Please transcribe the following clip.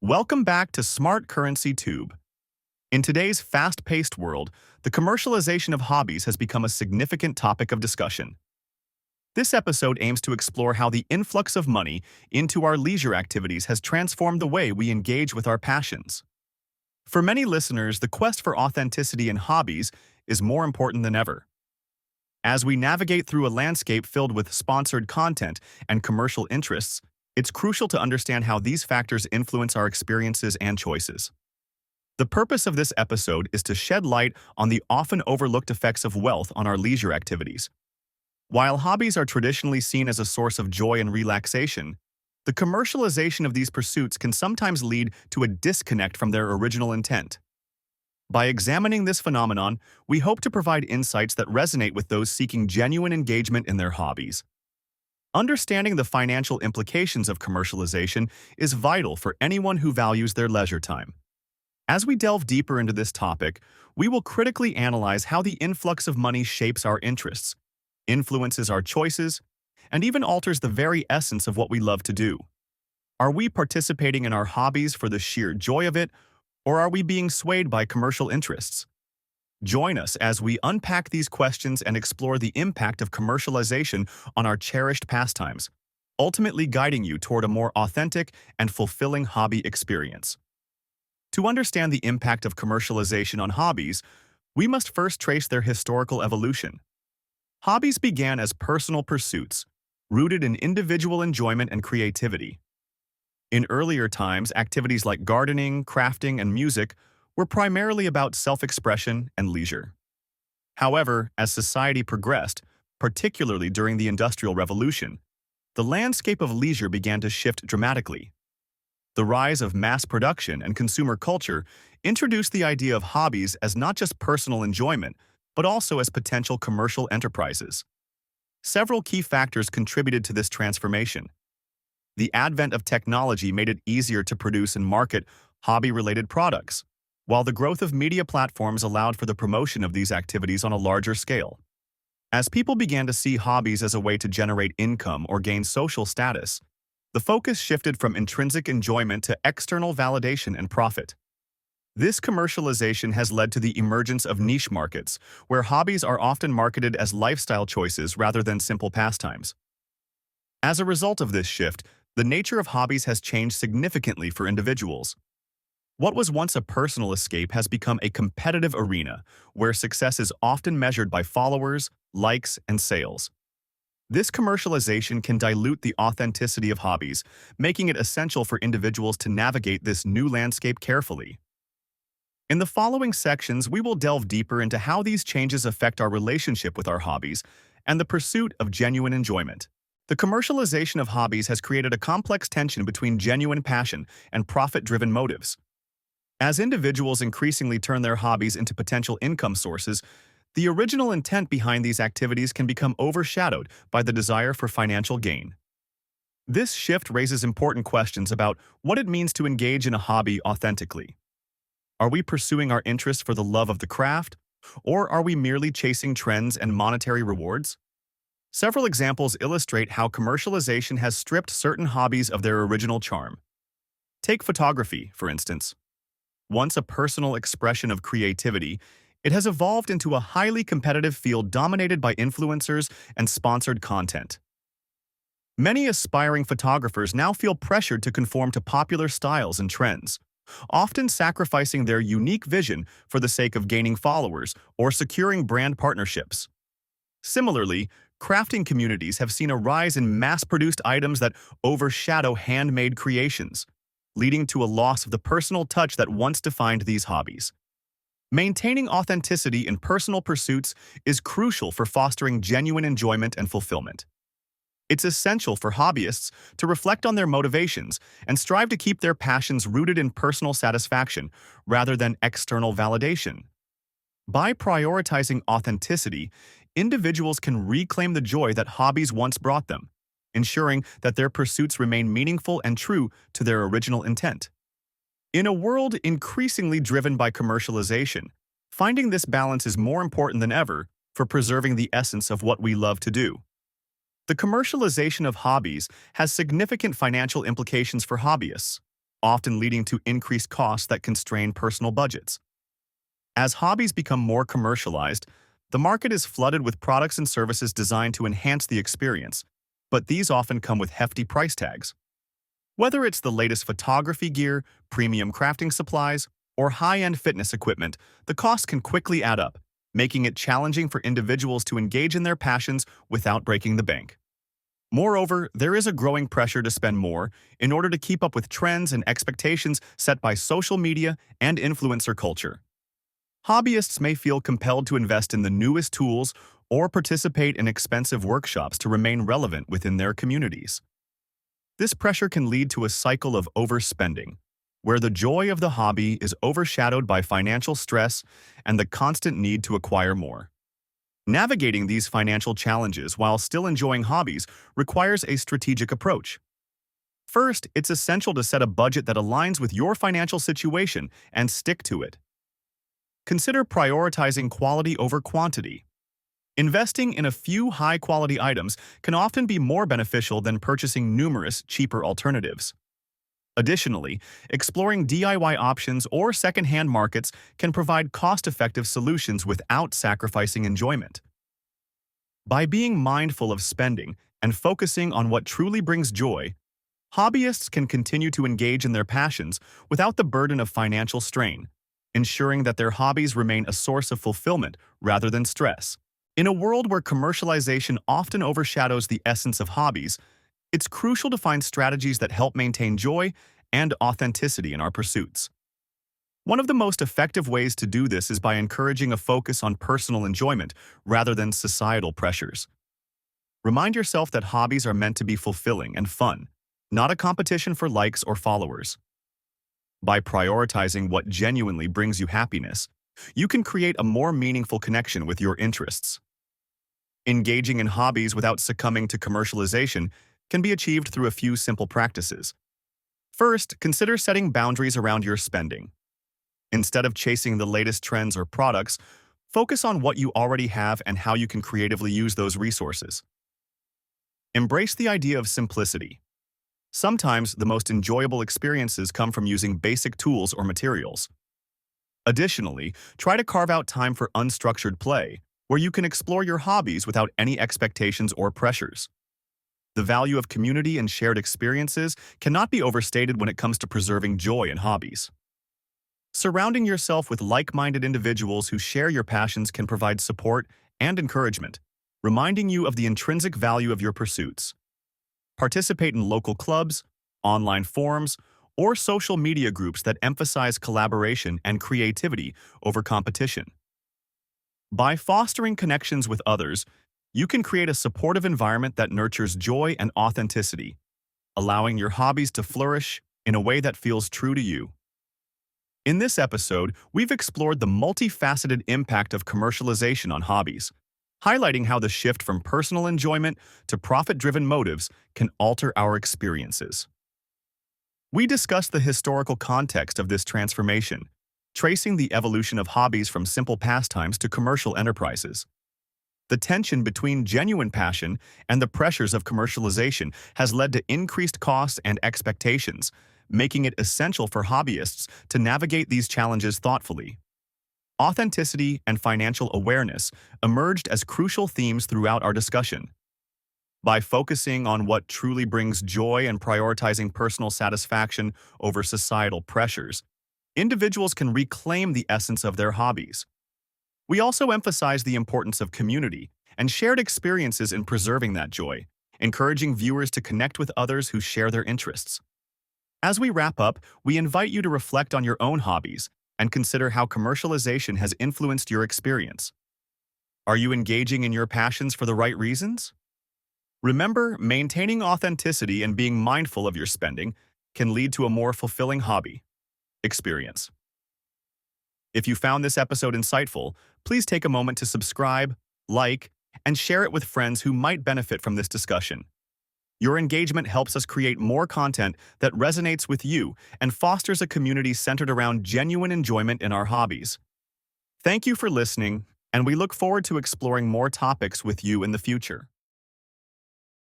Welcome back to Smart Currency Tube. In today's fast-paced world, the commercialization of hobbies has become a significant topic of discussion. This episode aims to explore how the influx of money into our leisure activities has transformed the way we engage with our passions. For many listeners, the quest for authenticity in hobbies is more important than ever. As we navigate through a landscape filled with sponsored content and commercial interests, it's crucial to understand how these factors influence our experiences and choices. The purpose of this episode is to shed light on the often overlooked effects of wealth on our leisure activities. While hobbies are traditionally seen as a source of joy and relaxation, the commercialization of these pursuits can sometimes lead to a disconnect from their original intent. By examining this phenomenon, we hope to provide insights that resonate with those seeking genuine engagement in their hobbies. Understanding the financial implications of commercialization is vital for anyone who values their leisure time. As we delve deeper into this topic, we will critically analyze how the influx of money shapes our interests, influences our choices, and even alters the very essence of what we love to do. Are we participating in our hobbies for the sheer joy of it, or are we being swayed by commercial interests? Join us as we unpack these questions and explore the impact of commercialization on our cherished pastimes, ultimately guiding you toward a more authentic and fulfilling hobby experience. To understand the impact of commercialization on hobbies, we must first trace their historical evolution. Hobbies began as personal pursuits, rooted in individual enjoyment and creativity. In earlier times, activities like gardening, crafting, and music were primarily about self-expression and leisure. However, as society progressed, particularly during the Industrial Revolution, the landscape of leisure began to shift dramatically. The rise of mass production and consumer culture introduced the idea of hobbies as not just personal enjoyment, but also as potential commercial enterprises. Several key factors contributed to this transformation. The advent of technology made it easier to produce and market hobby-related products, while the growth of media platforms allowed for the promotion of these activities on a larger scale. As people began to see hobbies as a way to generate income or gain social status, the focus shifted from intrinsic enjoyment to external validation and profit. This commercialization has led to the emergence of niche markets, where hobbies are often marketed as lifestyle choices rather than simple pastimes. As a result of this shift, the nature of hobbies has changed significantly for individuals. What was once a personal escape has become a competitive arena, where success is often measured by followers, likes, and sales. This commercialization can dilute the authenticity of hobbies, making it essential for individuals to navigate this new landscape carefully. In the following sections, we will delve deeper into how these changes affect our relationship with our hobbies and the pursuit of genuine enjoyment. The commercialization of hobbies has created a complex tension between genuine passion and profit-driven motives. As individuals increasingly turn their hobbies into potential income sources, the original intent behind these activities can become overshadowed by the desire for financial gain. This shift raises important questions about what it means to engage in a hobby authentically. Are we pursuing our interests for the love of the craft, or are we merely chasing trends and monetary rewards? Several examples illustrate how commercialization has stripped certain hobbies of their original charm. Take photography, for instance. Once a personal expression of creativity, it has evolved into a highly competitive field dominated by influencers and sponsored content. Many aspiring photographers now feel pressured to conform to popular styles and trends, often sacrificing their unique vision for the sake of gaining followers or securing brand partnerships. Similarly, crafting communities have seen a rise in mass-produced items that overshadow handmade creations, leading to a loss of the personal touch that once defined these hobbies. Maintaining authenticity in personal pursuits is crucial for fostering genuine enjoyment and fulfillment. It's essential for hobbyists to reflect on their motivations and strive to keep their passions rooted in personal satisfaction rather than external validation. By prioritizing authenticity, individuals can reclaim the joy that hobbies once brought them, ensuring that their pursuits remain meaningful and true to their original intent. In a world increasingly driven by commercialization, finding this balance is more important than ever for preserving the essence of what we love to do. The commercialization of hobbies has significant financial implications for hobbyists. often leading to increased costs that constrain personal budgets. As hobbies become more commercialized, the market is flooded with products and services designed to enhance the experience, but these often come with hefty price tags. Whether it's the latest photography gear, premium crafting supplies, or high-end fitness equipment, the costs can quickly add up, making it challenging for individuals to engage in their passions without breaking the bank. Moreover, there is a growing pressure to spend more in order to keep up with trends and expectations set by social media and influencer culture. Hobbyists may feel compelled to invest in the newest tools or participate in expensive workshops to remain relevant within their communities. This pressure can lead to a cycle of overspending, where the joy of the hobby is overshadowed by financial stress and the constant need to acquire more. Navigating these financial challenges while still enjoying hobbies requires a strategic approach. First, it's essential to set a budget that aligns with your financial situation and stick to it. Consider prioritizing quality over quantity. Investing in a few high-quality items can often be more beneficial than purchasing numerous, cheaper alternatives. Additionally, exploring DIY options or second-hand markets can provide cost-effective solutions without sacrificing enjoyment. By being mindful of spending and focusing on what truly brings joy, hobbyists can continue to engage in their passions without the burden of financial strain, ensuring that their hobbies remain a source of fulfillment rather than stress. In a world where commercialization often overshadows the essence of hobbies, it's crucial to find strategies that help maintain joy and authenticity in our pursuits. One of the most effective ways to do this is by encouraging a focus on personal enjoyment rather than societal pressures. Remind yourself that hobbies are meant to be fulfilling and fun, not a competition for likes or followers. By prioritizing what genuinely brings you happiness, you can create a more meaningful connection with your interests. Engaging in hobbies without succumbing to commercialization can be achieved through a few simple practices. First, consider setting boundaries around your spending. Instead of chasing the latest trends or products, focus on what you already have and how you can creatively use those resources. Embrace the idea of simplicity. Sometimes the most enjoyable experiences come from using basic tools or materials. Additionally, try to carve out time for unstructured play, where you can explore your hobbies without any expectations or pressures. The value of community and shared experiences cannot be overstated when it comes to preserving joy in hobbies. Surrounding yourself with like-minded individuals who share your passions can provide support and encouragement, reminding you of the intrinsic value of your pursuits. Participate in local clubs, online forums, or social media groups that emphasize collaboration and creativity over competition. By fostering connections with others, you can create a supportive environment that nurtures joy and authenticity, allowing your hobbies to flourish in a way that feels true to you. In this episode, we've explored the multifaceted impact of commercialization on hobbies, highlighting how the shift from personal enjoyment to profit-driven motives can alter our experiences. We discussed the historical context of this transformation, tracing the evolution of hobbies from simple pastimes to commercial enterprises. The tension between genuine passion and the pressures of commercialization has led to increased costs and expectations, making it essential for hobbyists to navigate these challenges thoughtfully. Authenticity and financial awareness emerged as crucial themes throughout our discussion. By focusing on what truly brings joy and prioritizing personal satisfaction over societal pressures, individuals can reclaim the essence of their hobbies. We also emphasize the importance of community and shared experiences in preserving that joy, encouraging viewers to connect with others who share their interests. As we wrap up, we invite you to reflect on your own hobbies and consider how commercialization has influenced your experience. Are you engaging in your passions for the right reasons? Remember, maintaining authenticity and being mindful of your spending can lead to a more fulfilling hobby experience. If you found this episode insightful, please take a moment to subscribe, like, and share it with friends who might benefit from this discussion. Your engagement helps us create more content that resonates with you and fosters a community centered around genuine enjoyment in our hobbies. Thank you for listening, and we look forward to exploring more topics with you in the future.